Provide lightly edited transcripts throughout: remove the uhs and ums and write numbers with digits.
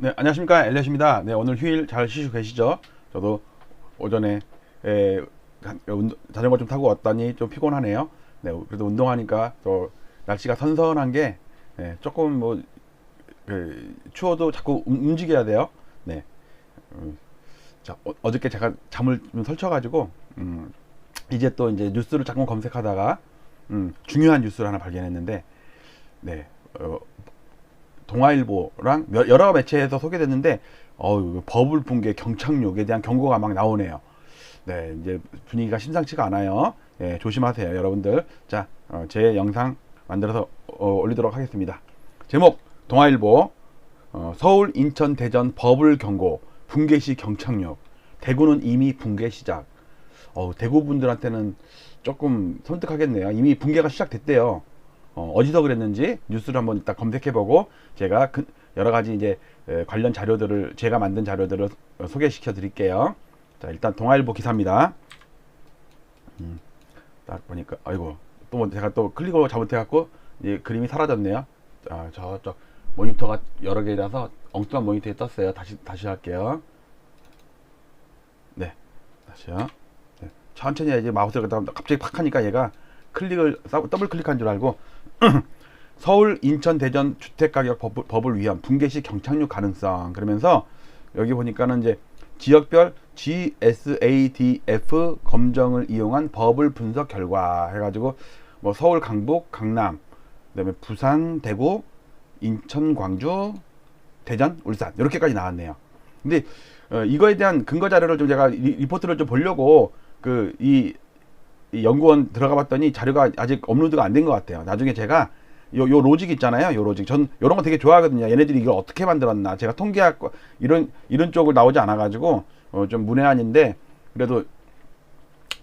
네, 안녕하십니까. 엘리엇입니다. 네, 오늘 휴일 잘 쉬시고 계시죠? 저도 오전에 자전거 좀 타고 왔더니 좀 피곤하네요. 네, 그래도 운동하니까 또 날씨가 선선한 게 조금 뭐 추워도 자꾸 움직여야 돼요. 네, 자, 어저께 제가 잠을 좀 설쳐가지고 이제 또 이제 뉴스를 자꾸 검색하다가 중요한 뉴스를 하나 발견했는데 네, 어, 동아일보랑 여러 매체에서 소개됐는데 버블 붕괴 경착륙에 대한 경고가 막 나오네요. 네, 이제 분위기가 심상치가 않아요. 네, 조심하세요, 여러분들. 자, 제 영상 만들어서 올리도록 하겠습니다. 제목 동아일보 서울, 인천, 대전 버블 경고 붕괴 시 경착륙 대구는 이미 붕괴 시작. 대구 분들한테는 조금 섬뜩하겠네요. 이미 붕괴가 시작됐대요. 어디서 그랬는지 뉴스를 한번 이따 검색해보고 제가 여러 가지 이제 관련 자료들을 제가 만든 자료들을 소개시켜 드릴게요. 자, 일단 동아일보 기사입니다. 딱 보니까 아이고 또 제가 또 클릭을 잘못해갖고 이제 그림이 사라졌네요. 자, 저쪽 모니터가 여러 개라서 엉뚱한 모니터에 떴어요. 다시 할게요. 네, 다시요. 네, 천천히 해야지. 마우스를 갑자기 팍 하니까 얘가 더블 클릭한 줄 알고 서울, 인천, 대전 주택가격 버블 위험 붕괴 시 경착륙 가능성 그러면서 여기 보니까는 이제 지역별 GSADF 검정을 이용한 버블 분석 결과 해가지고 뭐 서울, 강북, 강남, 그다음에 부산, 대구, 인천, 광주, 대전, 울산 이렇게까지 나왔네요. 근데 이거에 대한 근거 자료를 좀 제가 리포트를 좀 보려고 이 연구원 들어가 봤더니 자료가 아직 업로드가 안 된 것 같아요. 나중에 제가 요 로직 있잖아요. 요 로직. 전 요런 거 되게 좋아하거든요. 얘네들이 이걸 어떻게 만들었나. 제가 통계학 이런 쪽을 나오지 않아 가지고 좀 문외한인데 그래도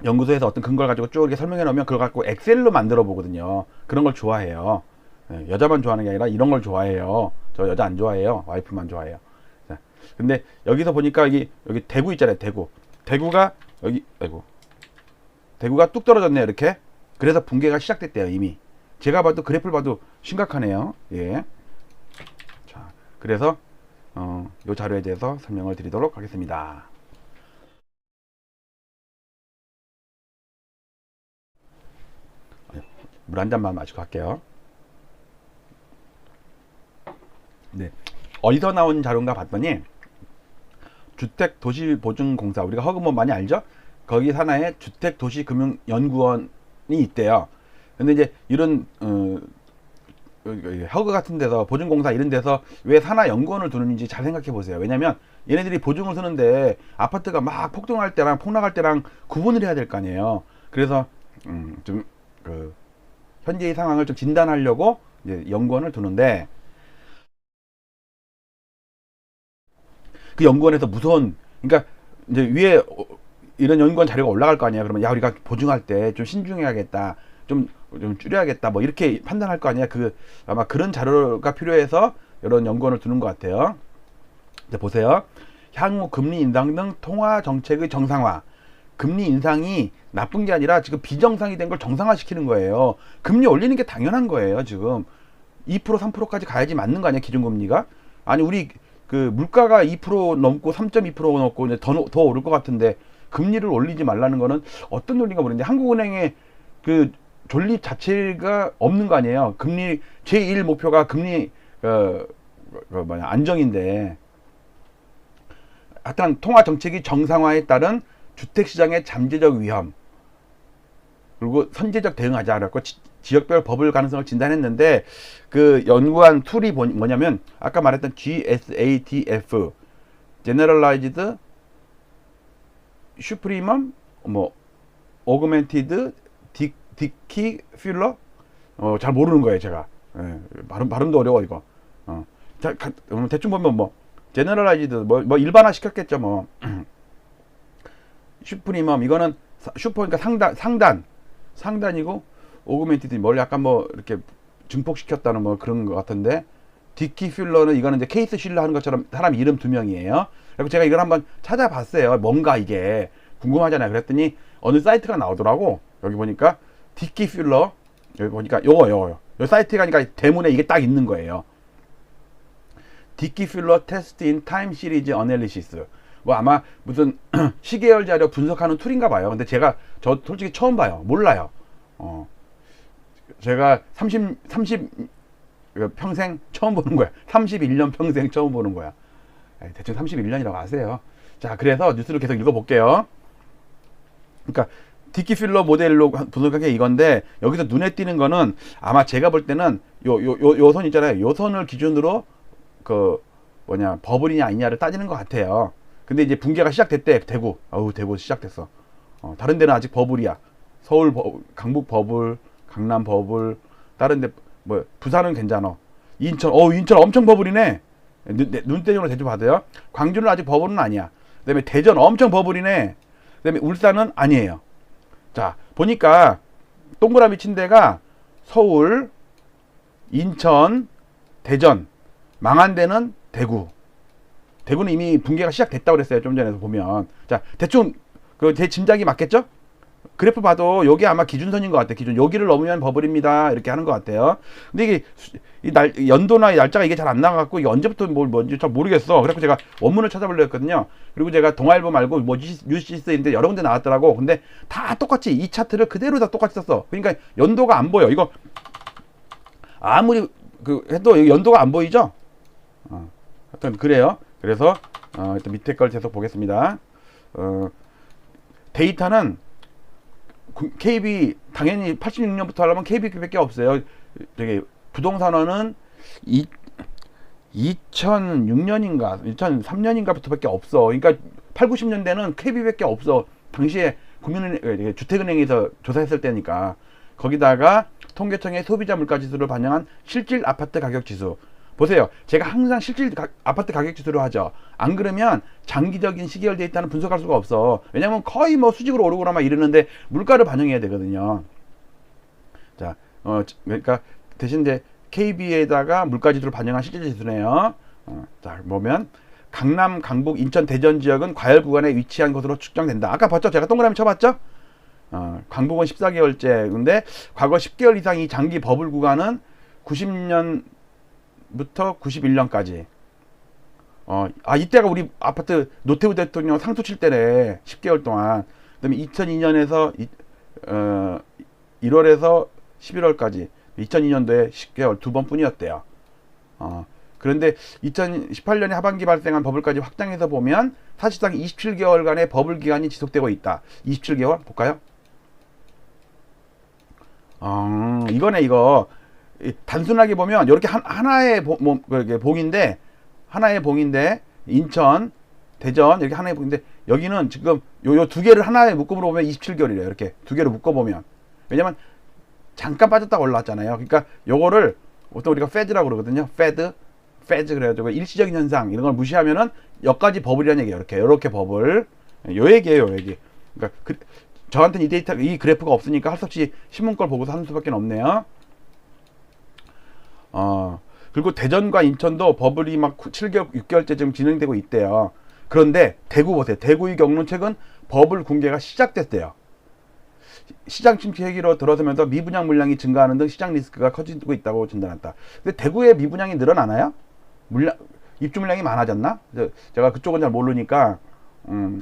연구소에서 어떤 근거를 가지고 쭉 이렇게 설명해 놓으면 그걸 갖고 엑셀로 만들어 보거든요. 그런 걸 좋아해요. 여자만 좋아하는 게 아니라 이런 걸 좋아해요. 저 여자 안 좋아해요. 와이프만 좋아해요. 자, 근데 여기서 보니까 여기 대구 있잖아요. 대구가 여기 아이고 대구가 뚝 떨어졌네요. 이렇게. 그래서 붕괴가 시작됐대요. 이미. 제가 봐도 그래프를 봐도 심각하네요. 예. 자, 그래서 이 자료에 대해서 설명을 드리도록 하겠습니다. 물 한 잔만 마시고 할게요. 네. 어디서 나온 자료인가 봤더니 주택도시보증공사 우리가 허그먼 많이 알죠? 거기 산하에 주택도시금융연구원이 있대요. 근데 이제 이런 허그 같은 데서 보증공사 이런 데서 왜 산하 연구원을 두는지 잘 생각해 보세요. 왜냐면 얘네들이 보증을 서는데 아파트가 막 폭등할 때랑 폭락할 때랑 구분을 해야 될 거 아니에요. 그래서 좀그 현재의 상황을 좀 진단하려고 이제 연구원을 두는데 그 연구원에서 무서운 그러니까 이제 위에 이런 연구원 자료가 올라갈 거 아니야. 그러면 야 우리가 보증할 때 좀 신중해야겠다. 좀 줄여야겠다. 뭐 이렇게 판단할 거 아니야. 아마 그런 자료가 필요해서 이런 연구원을 두는 것 같아요. 이제 보세요. 향후 금리 인상 등 통화 정책의 정상화. 금리 인상이 나쁜 게 아니라 지금 비정상이 된 걸 정상화시키는 거예요. 금리 올리는 게 당연한 거예요. 지금 2% 3%까지 가야지 맞는 거 아니야. 기준금리가. 아니 우리 그 물가가 2% 넘고 3.2% 넘고 이제 더 오를 것 같은데 금리를 올리지 말라는 거는 어떤 논리가 모르는데 한국은행의 그 존립 자체가 없는 거 아니에요. 금리 제1 목표가 금리 안정인데 하여튼 통화 정책이 정상화에 따른 주택 시장의 잠재적 위험 그리고 선제적 대응하자 그래갖고 지역별 버블 가능성을 진단했는데 그 연구한 툴이 뭐냐면 아까 말했던 GSADF Generalized Supremum 뭐 Augmented Diffuser 잘 모르는 거예요 제가. 발음도 어려워 이거. 자, 대충 보면 뭐 Generalized 뭐 일반화 시켰겠죠 뭐. 슈프리멈 이거는 슈퍼 그러니까 상단이고 오그멘티드 뭘 약간 뭐 이렇게 증폭시켰다는 뭐 그런 것 같은데 디키필러는 이거는 이제 케이스 실러 하는 것처럼 사람 이름 두 명이에요. 그리고 제가 이걸 한번 찾아봤어요. 뭔가 이게 궁금하잖아요. 그랬더니 어느 사이트가 나오더라고. 여기 보니까 디키필러 여기 보니까 요거 요 사이트가 그러니까 대문에 이게 딱 있는 거예요. 디키 필러 테스트 인 타임 시리즈 어널리시스. 뭐 아마 무슨 시계열 자료 분석하는 툴인가 봐요. 근데 저 솔직히 처음 봐요. 몰라요. 제가 30 평생 처음 보는 거야. 31년 평생 처음 보는 거야. 대충 31년이라고 아세요. 자, 그래서 뉴스를 계속 읽어볼게요. 그러니까 디키 필러 모델로 분석한 게 이건데, 여기서 눈에 띄는 거는 아마 제가 볼 때는 요 선 있잖아요. 요 선을 기준으로 버블이냐 아니냐를 따지는 것 같아요. 근데 이제 붕괴가 시작됐대. 대구. 대구 시작됐어. 다른 데는 아직 버블이야. 서울 강북 버블, 강남 버블, 다른 데 부산은 괜찮아. 인천 엄청 버블이네. 눈대중으로 대충 받아요. 광주는 아직 버블은 아니야. 그다음에 대전 엄청 버블이네. 그다음에 울산은 아니에요. 자, 보니까 동그라미 친 데가 서울, 인천, 대전, 망한 데는 대구. 대구는 이미 붕괴가 시작됐다고 그랬어요. 좀 전에서 보면. 자, 대충 제 짐작이 맞겠죠? 그래프 봐도 여기 아마 기준선인 것 같아요. 여기를 넘으면 버블입니다. 이렇게 하는 것 같아요. 근데 이게 연도나 날짜가 이게 잘 안 나가갖고 이게 언제부터 뭔지 잘 모르겠어. 그래서 제가 원문을 찾아보려고 했거든요. 그리고 제가 동아일보 말고 뉴시스인데 여러 군데 나왔더라고. 근데 다 똑같이 이 차트를 그대로 다 똑같이 썼어. 그러니까 연도가 안 보여. 이거 아무리 해도 연도가 안 보이죠? 하여튼 그래요. 그래서 일단 밑에 걸 계속 보겠습니다. 데이터는 KB 당연히 86년부터 하려면 KB밖에 없어요. 되게 부동산원은 2006년인가 2003년인가부터밖에 없어. 그러니까 8, 90년대는 KB밖에 없어. 당시에 주택은행에서 조사했을 때니까. 거기다가 통계청의 소비자 물가지수를 반영한 실질 아파트 가격 지수. 보세요. 제가 항상 실질 아파트 가격 지수로 하죠. 안 그러면 장기적인 시계열 데이터는 분석할 수가 없어. 왜냐면 거의 수직으로 오르거나 막 이러는데 물가를 반영해야 되거든요. 자, 그러니까 대신 이제 KB에다가 물가 지수를 반영한 실질 지수네요. 자, 보면 강남, 강북, 인천, 대전 지역은 과열 구간에 위치한 것으로 측정된다. 아까 봤죠? 제가 동그라미 쳐봤죠? 강북은 14개월째. 근데 과거 10개월 이상이 장기 버블 구간은 90년 부터 91년까지. 이때가 우리 아파트 노태우 대통령 상투 칠 때네. 10개월 동안. 그다음에 2002년에서 1월에서 11월까지 2002년도에 10개월 두 번뿐이었대요. 그런데 2018년에 하반기 발생한 버블까지 확장해서 보면 사실상 27개월간의 버블 기간이 지속되고 있다. 27개월 볼까요? 이거네. 이거 단순하게 보면 이렇게 하나의 봉인데 인천, 대전 이렇게 하나의 봉인데, 여기는 지금 요 두 개를 하나의 묶음으로 보면 27개월이래요. 이렇게 두 개를 묶어 보면. 왜냐면 잠깐 빠졌다가 올라왔잖아요. 그러니까 요거를 보통 우리가 페드라고 그러거든요. 페드 그래가지고 일시적인 현상 이런 걸 무시하면은 여기까지 버블이라는 얘기예요. 이렇게 버블. 요 얘기예요, 요 얘기. 그러니까 저한테는 이 데이터, 이 그래프가 없으니까 할 수 없이 신문 걸 보고서 하는 수밖에 없네요. 그리고 대전과 인천도 버블이 막 7개월, 6개월째 지금 진행되고 있대요. 그런데 대구 보세요. 대구의 경우는 최근 버블 붕괴가 시작됐대요. 시장 침체 회기로 들어서면서 미분양 물량이 증가하는 등 시장 리스크가 커지고 있다고 진단했다. 근데 대구의 미분양이 늘어나나요? 입주 물량이 많아졌나? 제가 그쪽은 잘 모르니까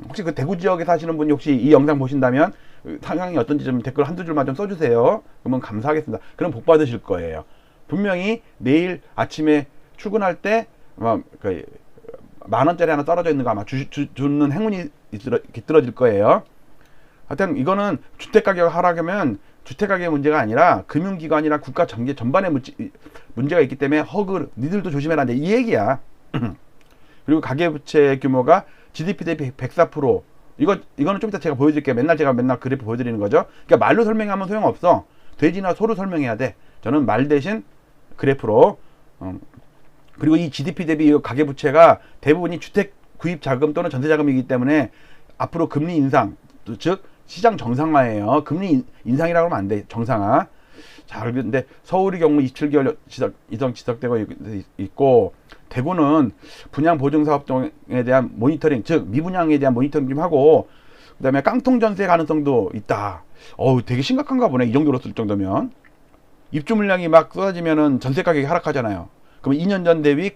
혹시 그 대구 지역에 사시는 분이 혹시 이 영상 보신다면 상황이 어떤지 좀 댓글 한두 줄만 좀 써주세요. 그러면 감사하겠습니다. 그럼 복 받으실 거예요. 분명히 내일 아침에 출근할 때 만원짜리 하나 떨어져 있는 거 아마 주는 행운이 깃들어질 거예요. 하여튼 이거는 주택가격 하락하면 주택가격 문제가 아니라 금융기관이나 국가 전개 전반에 문제가 있기 때문에 니들도 조심해라, 이제 이 얘기야. 그리고 가계부채 규모가 GDP 대비 104%. 이거는 좀 이따 제가 보여드릴게요. 제가 맨날 그래프 보여드리는 거죠. 그러니까 말로 설명하면 소용없어. 돼지나 소로 설명해야 돼. 저는 말 대신 그래프로. 그리고 이 GDP 대비 가계부채가 대부분이 주택 구입 자금 또는 전세 자금이기 때문에 앞으로 금리 인상, 즉 시장 정상화예요. 금리 인상이라고 하면 안 돼. 정상화. 자, 그런데 서울의 경우 27개월 이상 지속되고 있고, 대구는 분양 보증 사업 등에 대한 모니터링, 즉 미분양에 대한 모니터링 좀 하고, 그다음에 깡통 전세 가능성도 있다. 되게 심각한가 보네. 이 정도로 쓸 정도면. 입주 물량이 막 쏟아지면은 전세 가격이 하락하잖아요. 그럼 2년 전 대비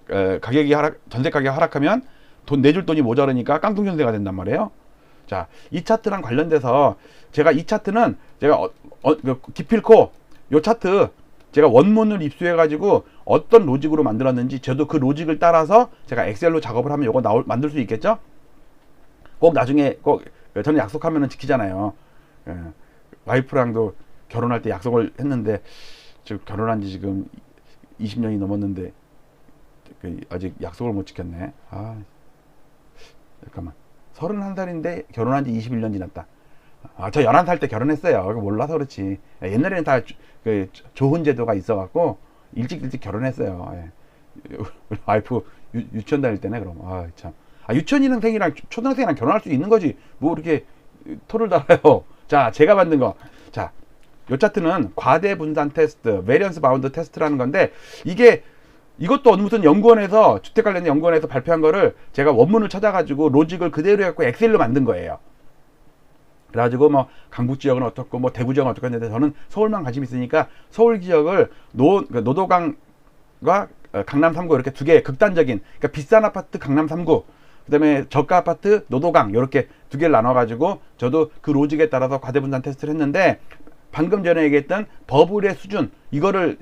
가격이 전세 가격이 하락하면 돈 내줄 돈이 모자라니까 깡통 전세가 된단 말이에요. 자, 이 차트랑 관련돼서 제가 이 차트는 제가 기필코 요 차트 제가 원문을 입수해 가지고 어떤 로직으로 만들었는지 저도 그 로직을 따라서 제가 엑셀로 작업을 하면 요거 만들 수 있겠죠? 꼭 나중에 꼭 저는 약속하면은 지키잖아요. 와이프랑도 결혼할 때 약속을 했는데 지금 결혼한 지 지금 20년이 넘었는데 아직 약속을 못 지켰네. 아, 잠깐만. 31살인데 결혼한 지 21년 지났다. 저 11살 때 결혼했어요. 몰라서 그렇지. 옛날에는 다 좋은 제도가 있어갖고 일찍 결혼했어요. 예. 와이프 유치원 다닐 때네, 그럼. 아, 참. 유치원생이랑 초등학생이랑 결혼할 수 있는 거지. 뭐 이렇게 토를 달아요. 자, 제가 만든 거. 자, 요 차트는 과대 분산 테스트, 베리언스 바운드 테스트라는 건데, 이것도 무슨 연구원에서, 주택 관련 연구원에서 발표한 거를 제가 원문을 찾아가지고 로직을 그대로 해갖고 엑셀로 만든 거예요. 그래가지고 뭐 강북 지역은 어떻고 뭐 대구 지역은 어떻고 했는데 저는 서울만 관심 있으니까 서울 지역을 노도강과 강남 3구 이렇게 두 개 극단적인, 그러니까 비싼 아파트 강남 3구, 그다음에 저가 아파트 노도강 이렇게 두 개를 나눠가지고 저도 그 로직에 따라서 과대분산 테스트를 했는데, 방금 전에 얘기했던 버블의 수준 이거를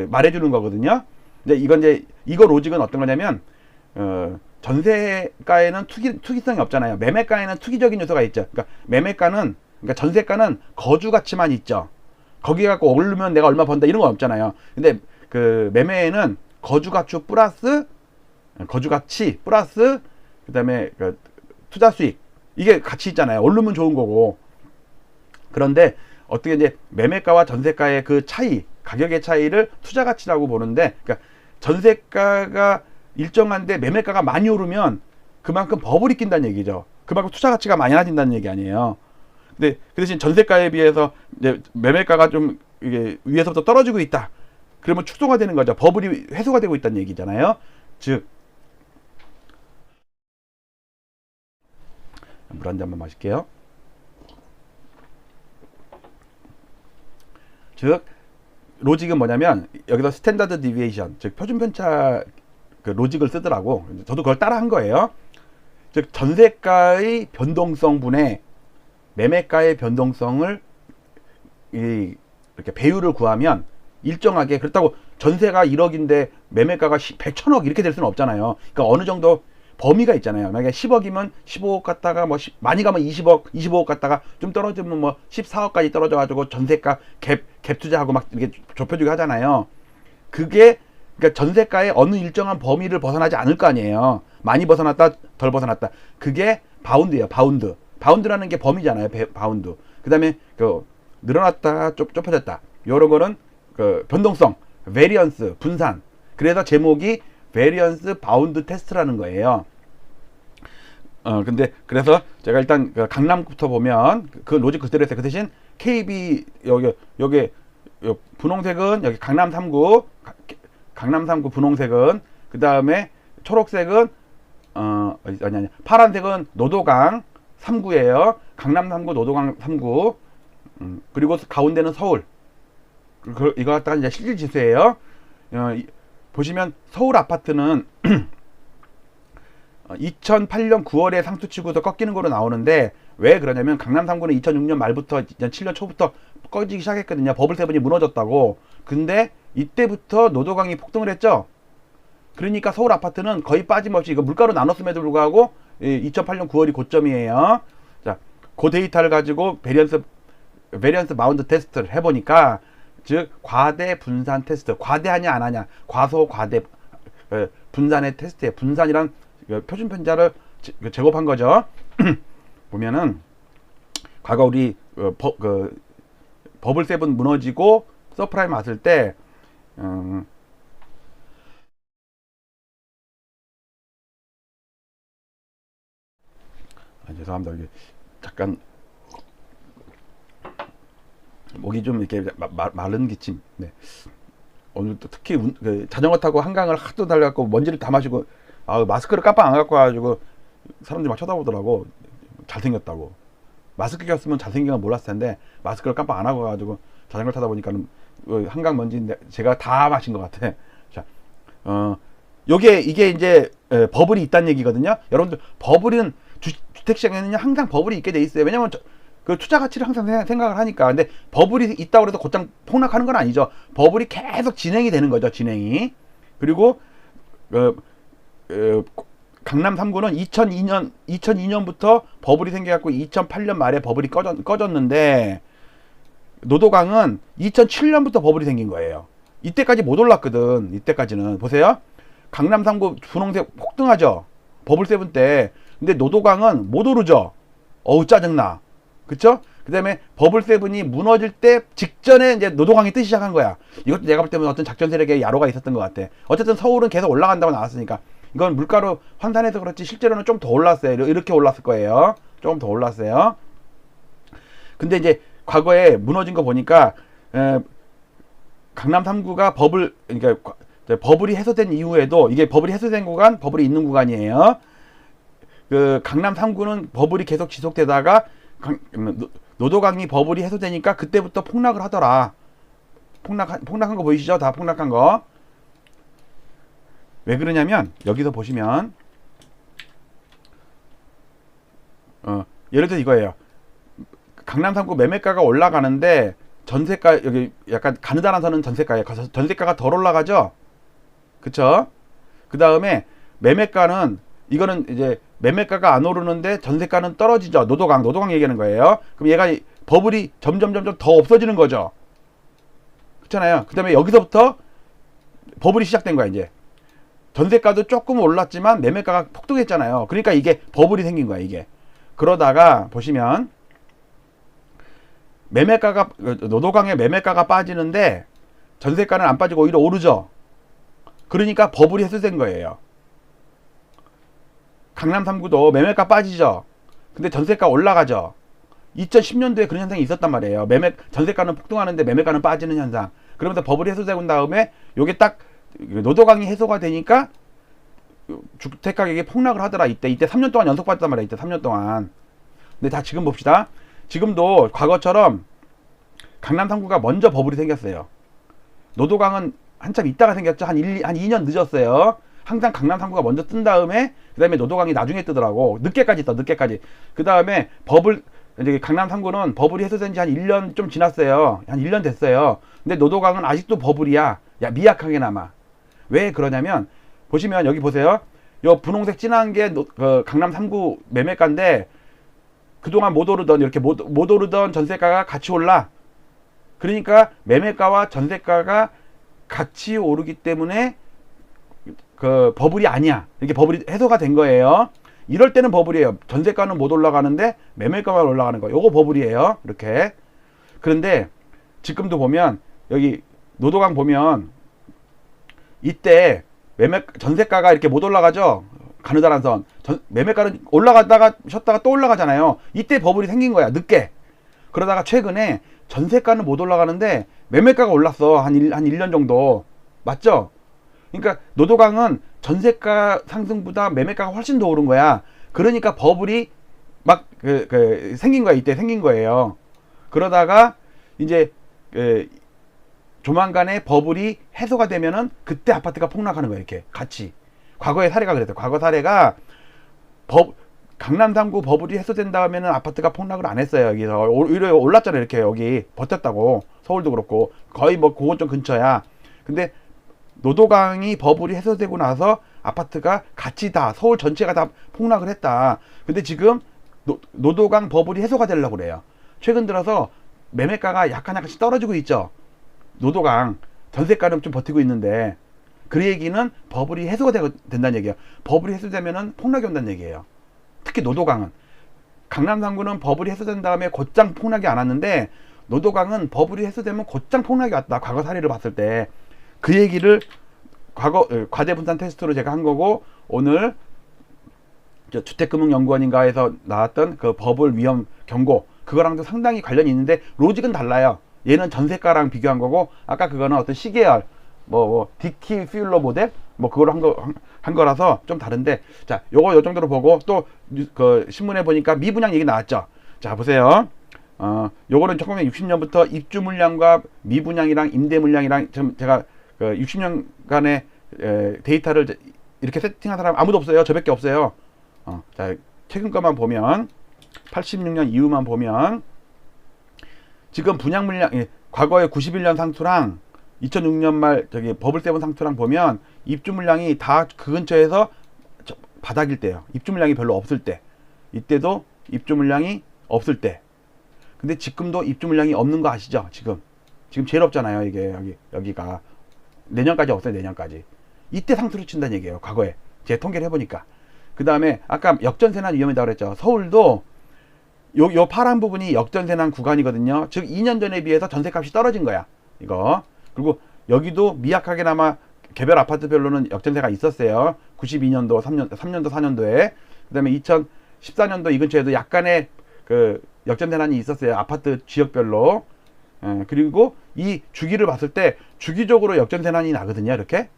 말해주는 거거든요. 근데 이거 로직은 어떤 거냐면 전세가에는 투기성이 없잖아요. 매매가에는 투기적인 요소가 있죠. 그러니까 전세가는 거주 가치만 있죠. 거기 갖고 오르면 내가 얼마 번다 이런 거 없잖아요. 근데 그 매매에는 거주 가치 플러스 그다음에 투자 수익, 이게 같이 있잖아요. 오르면 좋은 거고. 그런데 어떻게 이제 매매가와 전세가의 그 차이, 가격의 차이를 투자 가치라고 보는데, 그러니까 전세가가 일정한데 매매가가 많이 오르면 그만큼 버블이 낀다는 얘기죠. 그만큼 투자 가치가 많이 낮아진다는 얘기 아니에요. 근데 그 대신 전세가에 비해서 이제 매매가가 좀 이게 위에서부터 떨어지고 있다. 그러면 축소가 되는 거죠. 버블이 해소가 되고 있다는 얘기잖아요. 즉, 물 한 잔만 마실게요. 즉, 로직은 뭐냐면 여기서 스탠다드 디비에이션, 즉 표준 편차 그 로직을 쓰더라고. 저도 그걸 따라 한 거예요. 즉, 전세가의 변동성 분의 매매가의 변동성을 이렇게 배율을 구하면 일정하게, 그렇다고 전세가 1억인데 매매가가 100, 1000억 이렇게 될 수는 없잖아요. 그러니까 어느 정도 범위가 있잖아요. 만약에 10억이면 15억 갔다가 뭐 많이 가면 20억, 25억 갔다가 좀 떨어지면 뭐 14억까지 떨어져가지고 전세가 갭 투자하고 막 이렇게 좁혀주고 하잖아요. 그러니까 전세가의 어느 일정한 범위를 벗어나지 않을 거 아니에요. 많이 벗어났다, 덜 벗어났다. 그게 바운드예요. 바운드라는 게 범위잖아요. 바운드. 그 다음에 늘어났다, 좁혀졌다. 요런 거는 변동성, 베리언스, 분산. 그래서 제목이 베리언스 바운드 테스트라는 거예요. 그래서 제가 일단 강남부터 보면 그 로직 그대로 했어요. 그 대신 KB 여기 분홍색은 여기 강남 3구 분홍색은, 그 다음에 초록색은 아니 파란색은 노도강 3구예요. 강남 3구, 노도강 3구. 그리고 가운데는 서울. 이거 갖다가 이제 실질 지수예요. 보시면 서울 아파트는 2008년 9월에 상투치고서 꺾이는 거로 나오는데, 왜 그러냐면 강남 3구는 2006년 말부터 2007년 초부터 꺼지기 시작했거든요. 버블 세븐이 무너졌다고. 근데 이때부터 노도강이 폭등을 했죠. 그러니까 서울 아파트는 거의 빠짐없이, 이거 물가로 나눴음에도 불구하고 2008년 9월이 고점이에요. 자, 그 데이터를 가지고 베리언스 바운드 테스트를 해보니까, 즉 과대 분산 테스트, 과대하냐 안 하냐, 과소 과대 분산의 테스트에, 분산이란 표준 편차를 제곱한 거죠. 보면은 과거 우리 버블 세븐 무너지고 서프라임 왔을 때 죄송합니다. 이게 잠깐 목이 좀 이렇게 마른 기침. 네. 오늘 또 특히 자전거 타고 한강을 하도 달려갖고 먼지를 다 마시고, 마스크를 깜빡 안 갖고 와가지고 사람들이 막 쳐다보더라고. 잘생겼다고. 마스크 꼈으면 잘생긴 건 몰랐을 텐데 마스크를 깜빡 안 하고 가지고 자전거 타다 보니까는 한강 먼지인데 제가 다 마신 것 같아. 자, 요게 이게 이제 버블이 있다는 얘기거든요. 여러분들 버블은 주택시장에는 항상 버블이 있게 돼 있어요. 왜냐면 그 투자 가치를 항상 생각을 하니까. 근데 버블이 있다고 해서 곧장 폭락하는 건 아니죠. 버블이 계속 진행이 되는 거죠. 진행이. 그리고 강남 3구는 2002년부터 버블이 생겨갖고 2008년 말에 버블이 꺼졌는데, 노도강은 2007년부터 버블이 생긴 거예요. 이때까지 못 올랐거든. 이때까지는. 보세요. 강남 3구 분홍색 폭등하죠. 버블 세븐 때. 근데 노도강은 못 오르죠. 어우, 짜증나. 그쵸? 그 다음에 버블 세븐이 무너질 때 직전에 이제 노도강이 뜨기 시작한 거야. 이것도 내가 볼 때는 어떤 작전 세력의 야로가 있었던 것 같아. 어쨌든 서울은 계속 올라간다고 나왔으니까. 이건 물가로 환산해서 그렇지 실제로는 좀 더 올랐어요. 이렇게 올랐을 거예요. 조금 더 올랐어요. 근데 이제 과거에 무너진 거 보니까 강남 3구가 그러니까 버블이 해소된 이후에도, 이게 버블이 해소된 구간, 버블이 있는 구간이에요. 그 강남 3구는 버블이 계속 지속되다가 노도강이 버블이 해소되니까 그때부터 폭락을 하더라. 폭락한 거 보이시죠? 다 폭락한 거. 왜 그러냐면 여기서 보시면 예를 들어 이거예요. 강남 3구 매매가가 올라가는데 전세가, 여기 약간 가느다란 선은 전세가예요. 전세가가 덜 올라가죠. 그쵸? 그 다음에 매매가는, 이거는 이제 매매가가 안 오르는데 전세가는 떨어지죠. 노도강 얘기하는 거예요. 그럼 얘가 버블이 점점 더 없어지는 거죠. 그렇잖아요. 그 다음에 여기서부터 버블이 시작된 거야. 이제 전세가도 조금 올랐지만 매매가가 폭등했잖아요. 그러니까 이게 버블이 생긴 거야. 이게. 그러다가 보시면 노도강의 매매가가 빠지는데 전세가는 안 빠지고 오히려 오르죠. 그러니까 버블이 해소된 거예요. 강남 3구도 매매가 빠지죠. 근데 전세가 올라가죠. 2010년도에 그런 현상이 있었단 말이에요. 전세가는 폭등하는데 매매가는 빠지는 현상. 그러면서 버블이 해소되고 다음에 요게 딱 노도강이 해소가 되니까 주택 가격이 폭락을 하더라. 이때 3년 동안 연속 빠졌단 말이에요. 이때 3년 동안. 근데 다 지금 봅시다. 지금도 과거처럼 강남 3구가 먼저 버블이 생겼어요. 노도강은 한참 있다가 생겼죠. 한 2년 늦었어요. 항상 강남 3구가 먼저 뜬 다음에 그 다음에 노도강이 나중에 뜨더라고. 늦게까지 떠. 늦게까지. 그 다음에 이제 강남 3구는 버블이 해소된 지 한 1년 좀 지났어요. 한 1년 됐어요. 근데 노도강은 아직도 버블이야. 미약하게나마. 왜 그러냐면 보시면 여기 보세요. 요 분홍색 진한 게 강남 3구 매매가인데 그동안 못 오르던, 이렇게 못 오르던 전세가가 같이 올라. 그러니까 매매가와 전세가가 같이 오르기 때문에 그 버블이 아니야. 이렇게 버블이 해소가 된 거예요. 이럴 때는 버블이에요. 전세가는 못 올라가는데 매매가만 올라가는 거. 요거 버블이에요. 이렇게. 그런데 지금도 보면 여기 노도강 보면 이때 전세가가 이렇게 못 올라가죠. 가느다란 선. 매매가는 올라갔다가 쉬었다가 또 올라가잖아요. 이때 버블이 생긴 거야. 늦게. 그러다가 최근에 전세가는 못 올라가는데 매매가가 올랐어. 한 1년 정도. 맞죠? 그러니까 노도강은 전세가 상승보다 매매가가 훨씬 더 오른 거야. 그러니까 버블이 막 생긴 거야. 이때 생긴 거예요. 그러다가 이제 조만간에 버블이 해소가 되면은 그때 아파트가 폭락하는 거야. 이렇게 같이. 과거의 사례가 그랬어요. 과거 사례가 강남 3구 버블이 해소된 다음에는 아파트가 폭락을 안 했어요. 여기서 오히려 올랐잖아요. 이렇게 여기 버텼다고. 서울도 그렇고 거의 뭐 고건점 근처야. 근데 노도강이 버블이 해소되고 나서 아파트가 같이 다 서울 전체가 다 폭락을 했다. 근데 지금 노도강 버블이 해소가 되려고 그래요. 최근 들어서 매매가가 약간씩 떨어지고 있죠. 노도강 전세가는 좀 버티고 있는데, 그 얘기는 버블이 해소가 된다는 얘기예요. 버블이 해소되면은 폭락이 온다는 얘기예요. 특히 노도강은. 강남 3구는 버블이 해소된 다음에 곧장 폭락이 안 왔는데 노도강은 버블이 해소되면 곧장 폭락이 왔다. 과거 사례를 봤을 때. 그 얘기를 과대 분산 테스트로 제가 한 거고, 오늘 주택금융연구원인가에서 나왔던 그 버블 위험 경고, 그거랑도 상당히 관련이 있는데 로직은 달라요. 얘는 전세가랑 비교한 거고, 아까 그거는 어떤 시계열 디키 퓨일러 모델 그걸 한 거라서 좀 다른데, 자, 요 정도로 보고, 또 그 신문에 보니까 미분양 얘기 나왔죠. 자, 보세요. 요거는 1960년부터 입주 물량과 미분양이랑 임대 물량이랑 지금 제가 그 60년간의 데이터를 이렇게 세팅한 사람 아무도 없어요. 저밖에 없어요. 자, 최근 거만 보면 86년 이후만 보면 지금 분양 물량, 과거에 91년 상투랑 2006년 말 저기 버블 세븐 상투랑 보면 입주 물량이 다 그 근처에서 바닥일 때요. 입주 물량이 별로 없을 때. 이때도 입주 물량이 없을 때. 근데 지금도 입주 물량이 없는 거 아시죠? 지금 제일 없잖아요. 이게 여기가 내년까지 없어요. 내년까지. 이때 상투를 친다는 얘기예요. 과거에 제 통계를 해보니까. 그 다음에 아까 역전세난 위험이라고 그랬죠. 서울도 요 파란 부분이 역전세난 구간이거든요. 즉 2년 전에 비해서 전세값이 떨어진 거야. 이거. 그리고 여기도 미약하게나마 개별 아파트별로는 역전세가 있었어요. 92년도, 3년도, 4년도에. 그 다음에 2014년도 이 근처에도 약간의 그 역전세난이 있었어요. 아파트 지역별로. 그리고 이 주기를 봤을 때 주기적으로 역전세난이 나거든요. 이렇게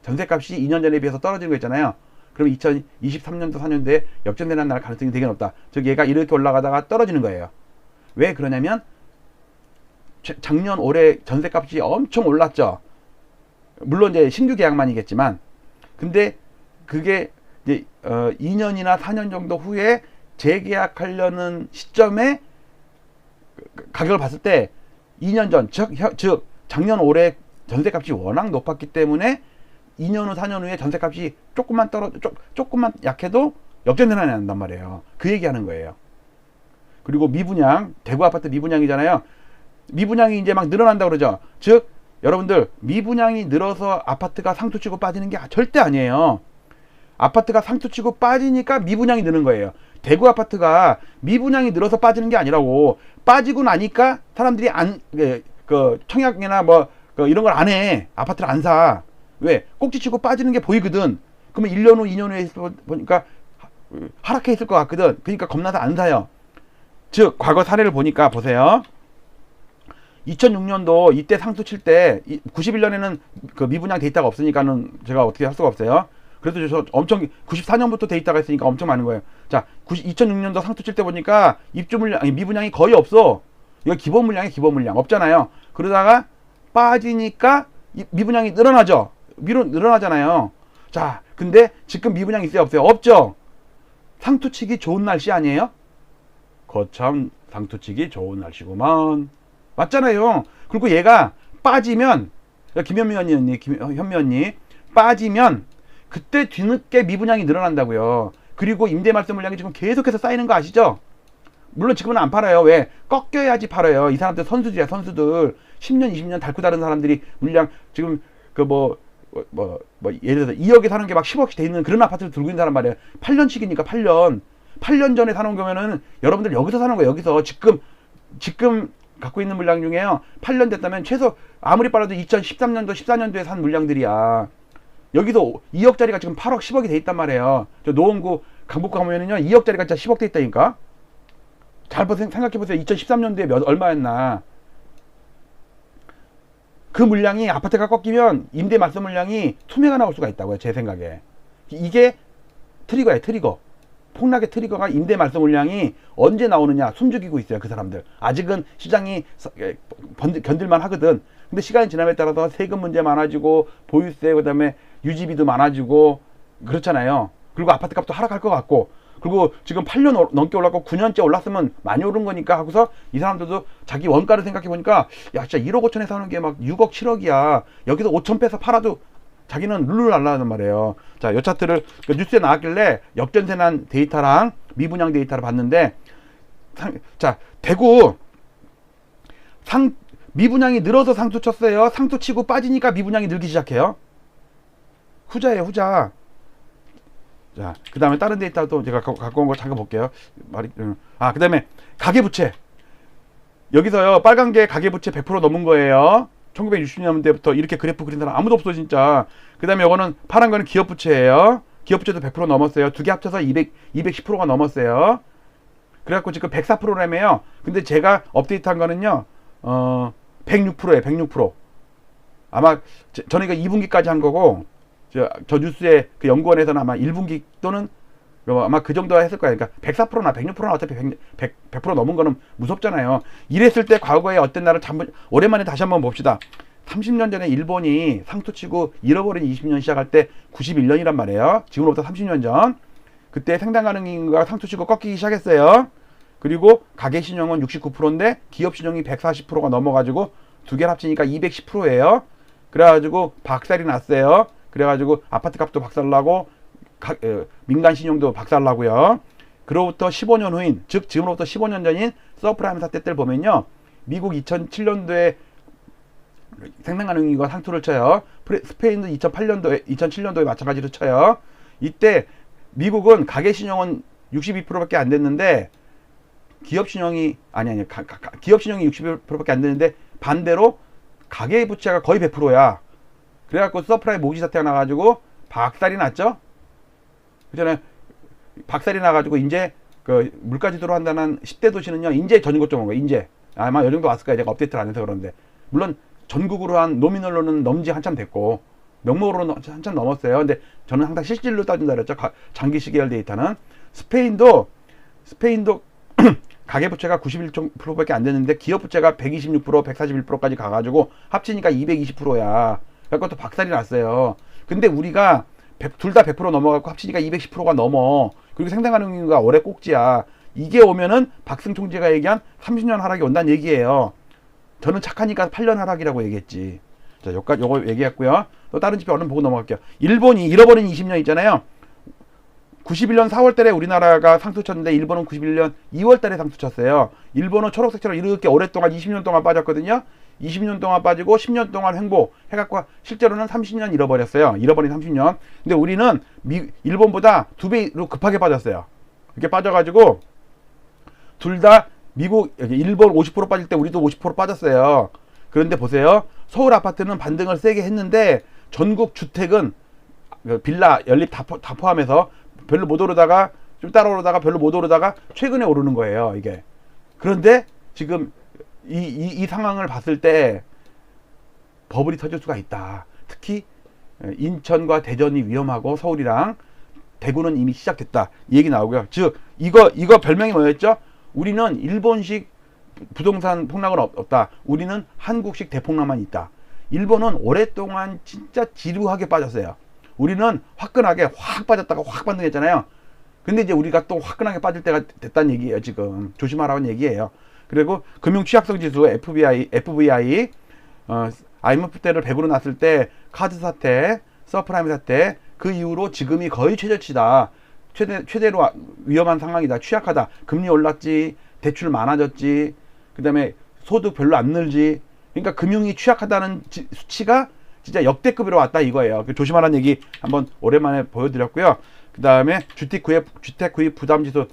전세값이 2년 전에 비해서 떨어지는 거 있잖아요. 그럼 2023년도 4년도에 역전세난 날 가능성이 되게 높다. 즉 얘가 이렇게 올라가다가 떨어지는 거예요. 왜 그러냐면 작년 올해 전세값이 엄청 올랐죠. 물론 이제 신규 계약만이겠지만, 근데 그게 이제 2년이나 4년 정도 후에 재계약하려는 시점에 가격을 봤을 때 2년 전, 즉 작년 올해 전세값이 워낙 높았기 때문에 2년 후 4년 후에 전세값이 조금만 약해도 역전세난이 난단 말이에요. 그 얘기하는 거예요. 그리고 미분양, 대구 아파트 미분양이잖아요. 미분양이 이제 막 늘어난다고 그러죠. 즉 여러분들 미분양이 늘어서 아파트가 상투치고 빠지는 게 절대 아니에요. 아파트가 상투치고 빠지니까 미분양이 느는 거예요. 대구 아파트가 미분양이 늘어서 빠지는 게 아니라고. 빠지고 나니까 사람들이 청약이나 뭐 이런 걸 안 해. 아파트를 안 사. 왜? 꼭지치고 빠지는 게 보이거든. 그러면 1년 후 2년 후에 보니까 하락해 있을 것 같거든. 그러니까 겁나서 안 사요. 즉 과거 사례를 보니까 보세요. 2006년도 이때 상투 칠 때 91년에는 그 미분양 데이터가 없으니까는 제가 어떻게 할 수가 없어요. 그래도 저 엄청 94년부터 데이터가 있으니까 엄청 많은 거예요. 자, 2006년도 상투 칠 때 보니까 입주 물량, 미분양이 거의 없어. 이거 기본 물량이 기본 물량 없잖아요. 그러다가 빠지니까 미분양이 늘어나죠. 늘어나잖아요. 자, 근데 지금 미분양이 있어요, 없어요? 없죠. 상투 치기 좋은 날씨 아니에요? 거참 상투 치기 좋은 날씨구만. 맞잖아요. 그리고 얘가 빠지면, 김현미 언니, 빠지면 그때 뒤늦게 미분양이 늘어난다고요. 그리고 임대 말소 물량이 지금 계속해서 쌓이는 거 아시죠? 물론 지금은 안 팔아요. 왜? 꺾여야지 팔아요. 이 사람들 선수들이야, 선수들. 10년, 20년 달고 다른 사람들이 물량 지금 예를 들어서 2억에 사는 게 막 10억씩 돼 있는 그런 아파트를 들고 있는 사람 말이에요. 8년씩이니까 8년 전에 사는 거면은 여러분들 여기서 사는 거예요. 여기서 지금 갖고 있는 물량 중에요. 8년 됐다면 최소 아무리 빨라도 2013년도, 14년도에 산 물량들이야. 여기서 2억짜리가 지금 8억, 10억이 돼 있단 말이에요. 저 노원구 강북구 가면은요 2억짜리가 진짜 10억 돼 있다니까. 잘 생각해보세요. 2013년도에 얼마였나. 그 물량이 아파트가 꺾이면 임대 말소 물량이 투매가 나올 수가 있다고요. 제 생각에. 이게 트리거예요. 트리거. 폭락의 트리거가 임대 말소 물량이 언제 나오느냐 숨죽이고 있어요. 그 사람들. 아직은 시장이 견딜만 하거든. 근데 시간이 지남에 따라서 세금 문제 많아지고 보유세 그다음에 유지비도 많아지고 그렇잖아요. 그리고 아파트 값도 하락할 것 같고, 그리고 지금 8년 넘게 올랐고 9년째 올랐으면 많이 오른 거니까 하고서 이 사람들도 자기 원가를 생각해 보니까 야 진짜 1억 5천에 사는 게 막 6억 7억이야. 여기서 5천 빼서 팔아도 자기는 룰루 날라는 말이에요. 자, 이 차트를 뉴스에 나왔길래 역전세난 데이터랑 미분양 데이터를 봤는데, 자, 대구 미분양이 늘어서 상투 쳤어요. 상투 치고 빠지니까 미분양이 늘기 시작해요. 후자예요, 후자. 자, 그 다음에 다른 데이터도 제가 갖고 온 거 잠깐 볼게요. 그 다음에 가계부채. 여기서요, 빨간 게 가계부채 100% 넘은 거예요. 1960년대부터 이렇게 그래프 그린 사람 아무도 없어, 진짜. 그 다음에 이거는 파란 거는 기업부채예요. 기업부채도 100% 넘었어요. 두 개 합쳐서 210%가 넘었어요. 그래갖고 지금 104%라며요. 근데 제가 업데이트한 거는요, 106%예요, 106%. 아마, 저는 이거 2분기까지 한 거고, 저 뉴스에 그 연구원에서는 아마 1분기 또는 아마 그 정도 했을 거예요. 그러니까 104%나 106%나 어차피 100% 넘은 거는 무섭잖아요. 이랬을 때 과거에 어떤 날을 오랜만에 다시 한번 봅시다. 30년 전에 일본이 상투치고 잃어버린 20년 시작할 때 91년이란 말이에요. 지금으로부터 30년 전. 그때 생산 가능 인구가 상투치고 꺾이기 시작했어요. 그리고 가계신용은 69%인데 기업신용이 140%가 넘어가지고 두 개를 합치니까 210%예요. 그래가지고 박살이 났어요. 그래가지고 아파트값도 박살나고 민간신용도 박살나고요. 그로부터 15년 후인, 즉 지금으로부터 15년 전인 서프라임 사태 때를 보면요, 미국 2007년도에 생산 가능 인구가 상투를 쳐요. 스페인도 2007년도에 마찬가지로 쳐요. 이때 미국은 가계신용은 62%밖에 안 됐는데 기업신용이 기업신용이 61%밖에 안 되는데 반대로 가계부채가 거의 100%야. 그래갖고 서프라임 모기 사태가 나가지고 박살이 났죠. 그전에 박살이 나가지고 이제 그 물가지도로 한다는 10대 도시는요, 인제 전국 좀 온 거예요. 인제 아마 이 정도 왔을 거예요. 제가 업데이트를 안 해서 그런데 물론 전국으로 한 노미널로는 넘지 한참 됐고 명목으로는 한참 넘었어요. 근데 저는 항상 실질로 따진다 그랬죠. 장기 시계열 데이터는 스페인도 가계부채가 91%밖에 안 됐는데 기업부채가 126%, 141%까지 가가지고 합치니까 220%야. 그래서 또 박살이 났어요. 근데 우리가 둘 다 100% 넘어가고 합치니까 210%가 넘어. 그리고 생산 가능 인구가 올해 꼭지야. 이게 오면은 박승 총재가 얘기한 30년 하락이 온다는 얘기예요. 저는 착하니까 8년 하락이라고 얘기했지. 자, 요거 얘기했고요. 또 다른 지표 얼른 보고 넘어갈게요. 일본이 잃어버린 20년 있잖아요. 91년 4월 달에 우리나라가 상투 쳤는데 일본은 91년 2월 달에 상투 쳤어요. 일본은 초록색처럼 이렇게 오랫동안 20년 동안 빠졌거든요. 20년 동안 빠지고 10년 동안 횡보 해갖고 실제로는 30년 잃어버렸어요. 잃어버린 30년. 근데 우리는 일본보다 2배로 급하게 빠졌어요. 이렇게 빠져가지고 둘 다 일본 50% 빠질 때 우리도 50% 빠졌어요. 그런데 보세요. 서울 아파트는 반등을 세게 했는데 전국 주택은 빌라, 연립 다 포함해서 별로 못 오르다가 좀 따라오르다가 별로 못 오르다가 최근에 오르는 거예요, 이게. 그런데 지금 이 상황을 봤을 때 버블이 터질 수가 있다. 특히 인천과 대전이 위험하고 서울이랑 대구는 이미 시작됐다. 이 얘기 나오고요. 즉 이거 별명이 뭐였죠? 우리는 일본식 부동산 폭락은 없다. 우리는 한국식 대폭락만 있다. 일본은 오랫동안 진짜 지루하게 빠졌어요. 우리는 화끈하게 확 빠졌다가 확 반등했잖아요. 근데 이제 우리가 또 화끈하게 빠질 때가 됐다는 얘기예요. 지금 조심하라는 얘기예요. 그리고 금융 취약성 지수 FVI IMF 때를 100으로 놨을 때 카드 사태, 서프라임 사태, 그 이후로 지금이 거의 최저치다. 최대로 위험한 상황이다. 취약하다. 금리 올랐지, 대출 많아졌지, 그 다음에 소득 별로 안 늘지. 그러니까 금융이 취약하다는 수치가 진짜 역대급으로 왔다 이거예요. 조심하라는 얘기 한번 오랜만에 보여드렸고요. 그 다음에 주택 구입 부담 지수,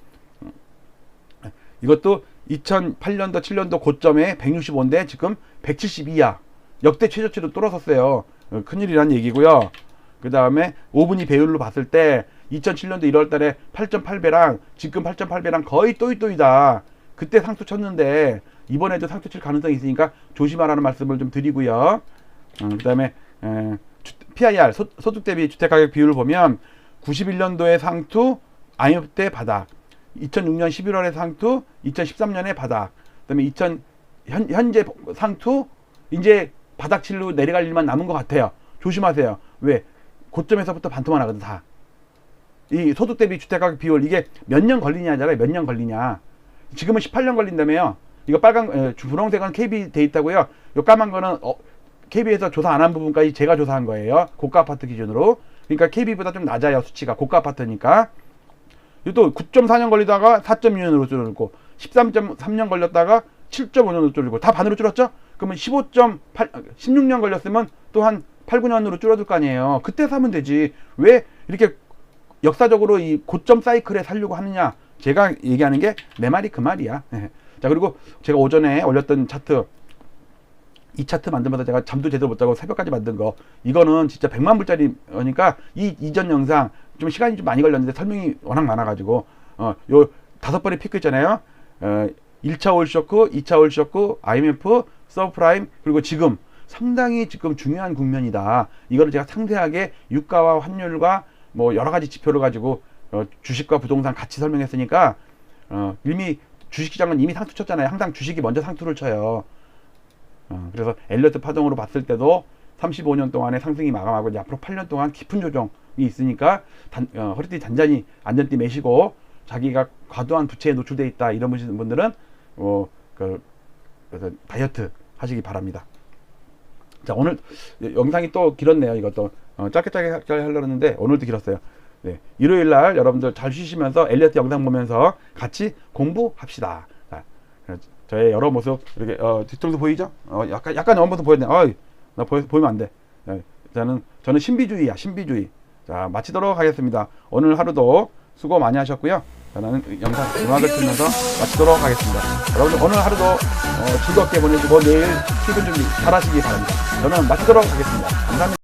이것도 2008년도 7년도 고점에 165인데 지금 172야. 역대 최저치로 뚫어섰어요. 큰일이란 얘기고요. 그 다음에 5분위 배율로 봤을 때 2007년도 1월달에 8.8배랑 지금 8.8배랑 거의 또이또이다. 그때 상투 쳤는데 이번에도 상투 칠 가능성이 있으니까 조심하라는 말씀을 좀 드리고요. 그 다음에 PIR 소득 대비 주택가격 비율을 보면 91년도에 상투, IMF 때 바닥, 2006년 11월에 상투, 2013년에 바닥, 그 다음에 현재 상투, 이제 바닥칠로 내려갈 일만 남은 것 같아요. 조심하세요. 왜? 고점에서부터 반토막 나거든, 다. 이 소득 대비 주택가격 비율, 이게 몇 년 걸리냐잖아요. 몇 년 걸리냐. 지금은 18년 걸린다며요. 이거 분홍색은 KB 데이터고요. 요 까만 거는 KB에서 조사 안 한 부분까지 제가 조사한 거예요. 고가 아파트 기준으로. 그러니까 KB보다 좀 낮아요, 수치가. 고가 아파트니까. 또 9.4년 걸리다가 4.2년으로 줄어들고 13.3년 걸렸다가 7.5년으로 줄어들고 다 반으로 줄었죠? 그러면 16년 걸렸으면 또 한 8, 9년으로 줄어들 거 아니에요. 그때 사면 되지. 왜 이렇게 역사적으로 이 고점 사이클에 살려고 하느냐. 제가 얘기하는 게 내 말이 그 말이야. 자, 그리고 제가 오전에 올렸던 차트, 이 차트 만들면서 제가 잠도 제대로 못 자고 새벽까지 만든 거, 이거는 진짜 100만 불짜리니까 이 이전 영상 좀 시간이 좀 많이 걸렸는데 설명이 워낙 많아가지고 요 5번의 피크 있잖아요. 1차 올쇼크, 2차 올쇼크, IMF, 서브프라임, 그리고 지금 상당히 지금 중요한 국면이다. 이거를 제가 상세하게 유가와 환율과 뭐 여러 가지 지표를 가지고 주식과 부동산 같이 설명했으니까 이미 주식시장은 이미 상투 쳤잖아요. 항상 주식이 먼저 상투를 쳐요. 그래서 엘리어트 파동으로 봤을 때도 35년 동안의 상승이 마감하고 이제 앞으로 8년 동안 깊은 조정이 있으니까 허리띠 단단히 안전띠 매시고 자기가 과도한 부채에 노출되어 있다 이런 분들은 다이어트 하시기 바랍니다. 자, 오늘 영상이 또 길었네요. 이것도 짧게 하려고 했는데 오늘도 길었어요. 네, 일요일날 여러분들 잘 쉬시면서 엘리어트 영상 보면서 같이 공부합시다. 자, 저의 여러 모습 이렇게 뒤통수 보이죠? 약간 엄 모습 보였네. 나 보이면 안 돼. 네, 저는 신비주의야, 신비주의. 자, 마치도록 하겠습니다. 오늘 하루도 수고 많이 하셨고요. 저는 영상 음악을 틀면서 마치도록 하겠습니다. 여러분들 오늘 하루도 즐겁게 보내시고 내일 출근 준비 잘 하시기 바랍니다. 저는 마치도록 하겠습니다. 감사합니다.